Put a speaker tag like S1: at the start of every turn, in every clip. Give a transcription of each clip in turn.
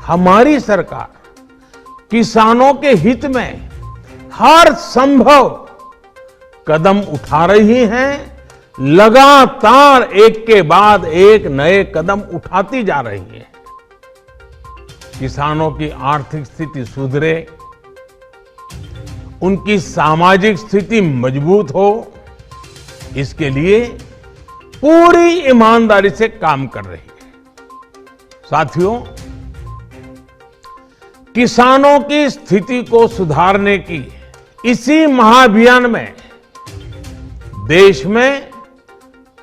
S1: हमारी सरकार किसानों के हित में हर संभव कदम उठा रही है, लगातार एक के बाद एक नए कदम उठाती जा रही है। किसानों की आर्थिक स्थिति सुधरे, उनकी सामाजिक स्थिति मजबूत हो, इसके लिए पूरी ईमानदारी से काम कर रही है। साथियों, किसानों की स्थिति को सुधारने की इसी महाअभियान में देश में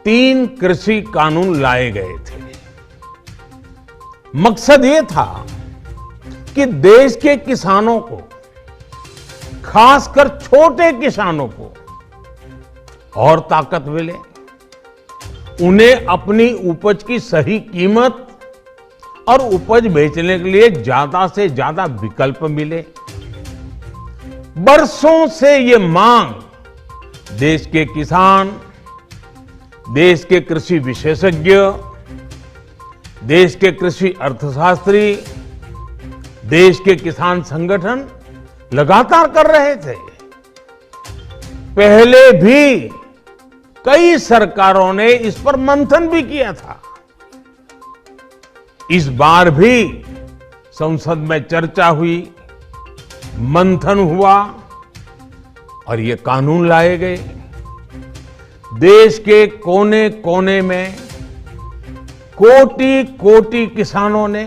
S1: 3 कृषि कानून लाए गए थे। मकसद ये था कि देश के किसानों को, खासकर छोटे किसानों को और ताकत मिले, उन्हें अपनी उपज की सही कीमत और उपज बेचने के लिए ज्यादा से ज्यादा विकल्प मिले। बरसों से ये मांग देश के किसान, देश के कृषि विशेषज्ञ, देश के कृषि अर्थशास्त्री, देश के किसान संगठन लगातार कर रहे थे। पहले भी कई सरकारों ने इस पर मंथन भी किया था। इस बार भी संसद में चर्चा हुई, मंथन हुआ और ये कानून लाए गए। देश के कोने कोने में कोटि कोटि किसानों ने,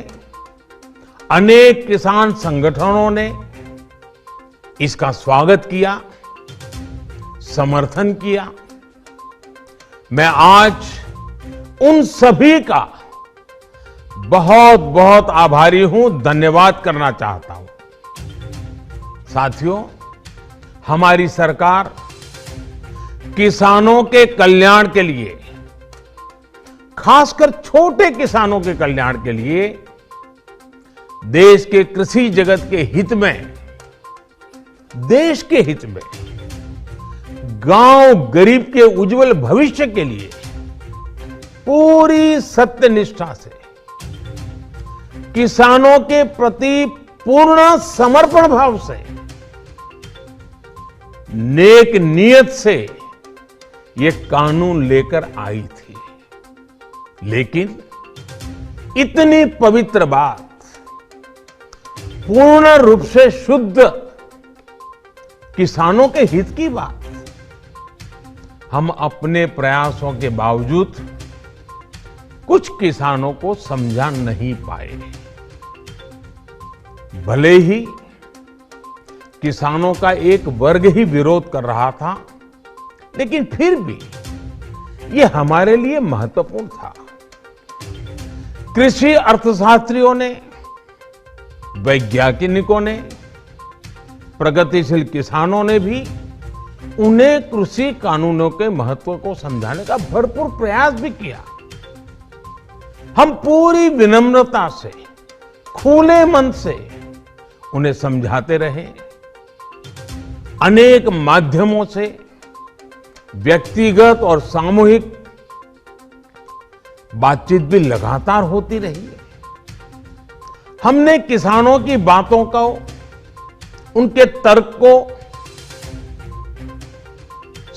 S1: अनेक किसान संगठनों ने इसका स्वागत किया, समर्थन किया। मैं आज उन सभी का बहुत बहुत आभारी हूं, धन्यवाद करना चाहता हूं। साथियों, हमारी सरकार किसानों के कल्याण के लिए, खासकर छोटे किसानों के कल्याण के लिए, देश के कृषि जगत के हित में, देश के हित में, गांव गरीब के उज्जवल भविष्य के लिए पूरी सत्यनिष्ठा से, किसानों के प्रति पूर्ण समर्पण भाव से, नेक नियत से ये कानून लेकर आई थी। लेकिन इतनी पवित्र बात, पूर्ण रूप से शुद्ध किसानों के हित की बात, हम अपने प्रयासों के बावजूद कुछ किसानों को समझा नहीं पाए। भले ही किसानों का एक वर्ग ही विरोध कर रहा था, लेकिन फिर भी यह हमारे लिए महत्वपूर्ण था। कृषि अर्थशास्त्रियों ने, वैज्ञानिकों ने, प्रगतिशील किसानों ने भी उन्हें कृषि कानूनों के महत्व को समझाने का भरपूर प्रयास भी किया। हम पूरी विनम्रता से, खुले मन से उन्हें समझाते रहे। अनेक माध्यमों से व्यक्तिगत और सामूहिक बातचीत भी लगातार होती रही। हमने किसानों की बातों को, उनके तर्क को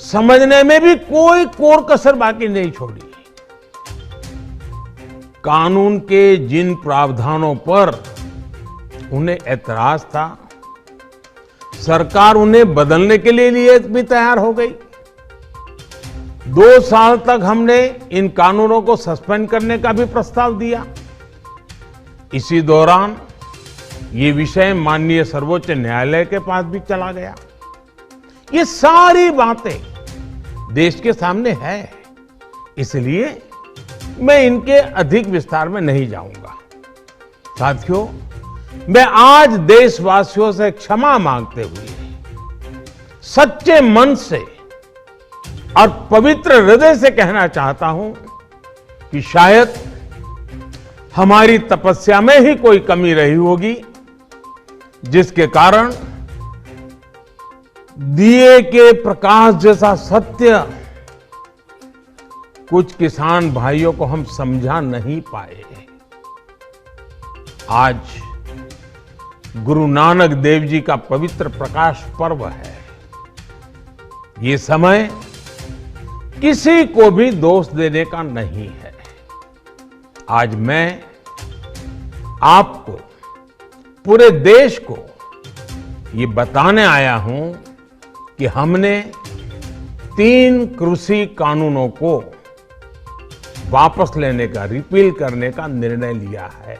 S1: समझने में भी कोई कोर कसर बाकी नहीं छोड़ी। कानून के जिन प्रावधानों पर उन्हें ऐतराज था, सरकार उन्हें बदलने के लिए भी तैयार हो गई। 2 साल तक हमने इन कानूनों को सस्पेंड करने का भी प्रस्ताव दिया। इसी दौरान ये विषय माननीय सर्वोच्च न्यायालय के पास भी चला गया। ये सारी बातें देश के सामने है, इसलिए मैं इनके अधिक विस्तार में नहीं जाऊंगा। साथियों, मैं आज देशवासियों से क्षमा मांगते हुए सच्चे मन से और पवित्र हृदय से कहना चाहता हूं कि शायद हमारी तपस्या में ही कोई कमी रही होगी, जिसके कारण दिए के प्रकाश जैसा सत्य कुछ किसान भाइयों को हम समझा नहीं पाए। आज गुरु नानक देव जी का पवित्र प्रकाश पर्व है। ये समय किसी को भी दोष देने का नहीं है। आज मैं आपको, पूरे देश को ये बताने आया हूं कि हमने 3 कृषि कानूनों को वापस लेने का, रिपील करने का निर्णय लिया है।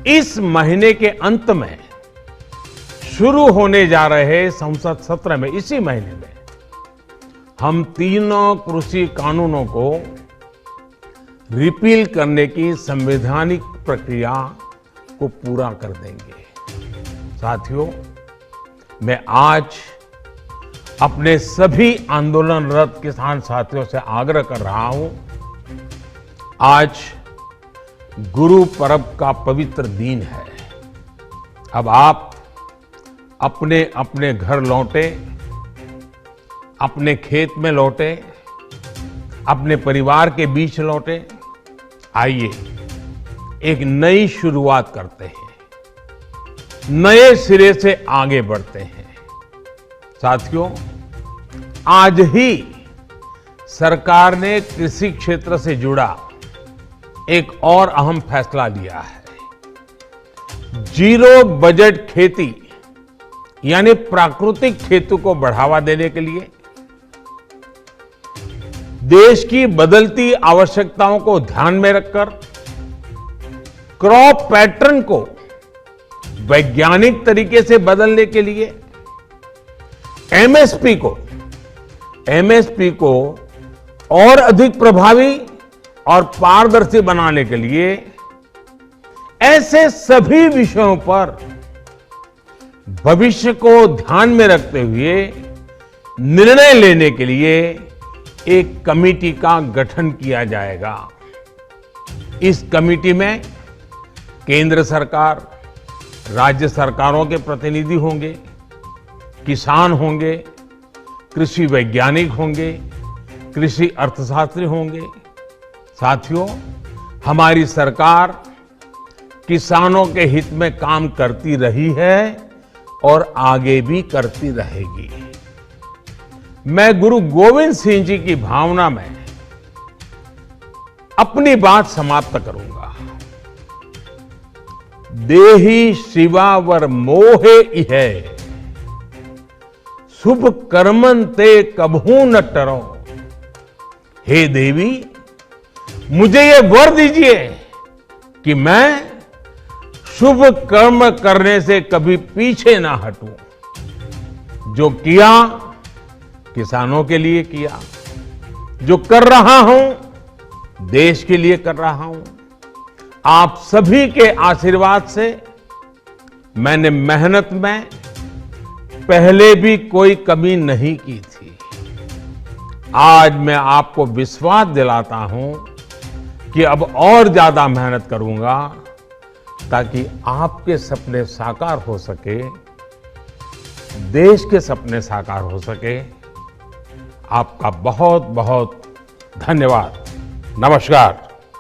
S1: इस महीने के अंत में शुरू होने जा रहे संसद सत्र में, इसी महीने में हम 3 कृषि कानूनों को रिपील करने की संवैधानिक प्रक्रिया को पूरा कर देंगे। साथियों, मैं आज अपने सभी आंदोलनरत किसान साथियों से आग्रह कर रहा हूं, आज गुरु पर्व का पवित्र दिन है। अब आप अपने अपने घर लौटे, अपने खेत में लौटे, अपने परिवार के बीच लौटे। आइए एक नई शुरुआत करते हैं, नए सिरे से आगे बढ़ते हैं। साथियों, आज ही सरकार ने कृषि क्षेत्र से जुड़ा एक और अहम फैसला लिया है। जीरो बजट खेती यानी प्राकृतिक खेती को बढ़ावा देने के लिए देश की बदलती आवश्यकताओं को ध्यान में रखकर क्रॉप पैटर्न को वैज्ञानिक तरीके से बदलने के लिए एमएसपी को और अधिक प्रभावी और पारदर्शी बनाने के लिए ऐसे सभी विषयों पर भविष्य को ध्यान में रखते हुए निर्णय लेने के लिए एक कमेटी का गठन किया जाएगा। इस कमेटी में केंद्र सरकार, राज्य सरकारों के प्रतिनिधि होंगे, किसान होंगे, कृषि वैज्ञानिक होंगे, कृषि अर्थशास्त्री होंगे। साथियों, हमारी सरकार किसानों के हित में काम करती रही है और आगे भी करती रहेगी। मैं गुरु गोविंद सिंह जी की भावना में अपनी बात समाप्त करूंगा। देहि शिवा वर मोहे इहे, शुभ कर्मन ते कबहू न टरो। हे देवी, मुझे ये वर दीजिए कि मैं शुभ कर्म करने से कभी पीछे ना हटूं। जो किया किसानों के लिए किया, जो कर रहा हूं देश के लिए कर रहा हूं। आप सभी के आशीर्वाद से मैंने मेहनत में पहले भी कोई कमी नहीं की थी। आज मैं आपको विश्वास दिलाता हूं कि अब और ज्यादा मेहनत करूंगा ताकि आपके सपने साकार हो सके, देश के सपने साकार हो सके। आपका बहुत बहुत धन्यवाद। नमस्कार।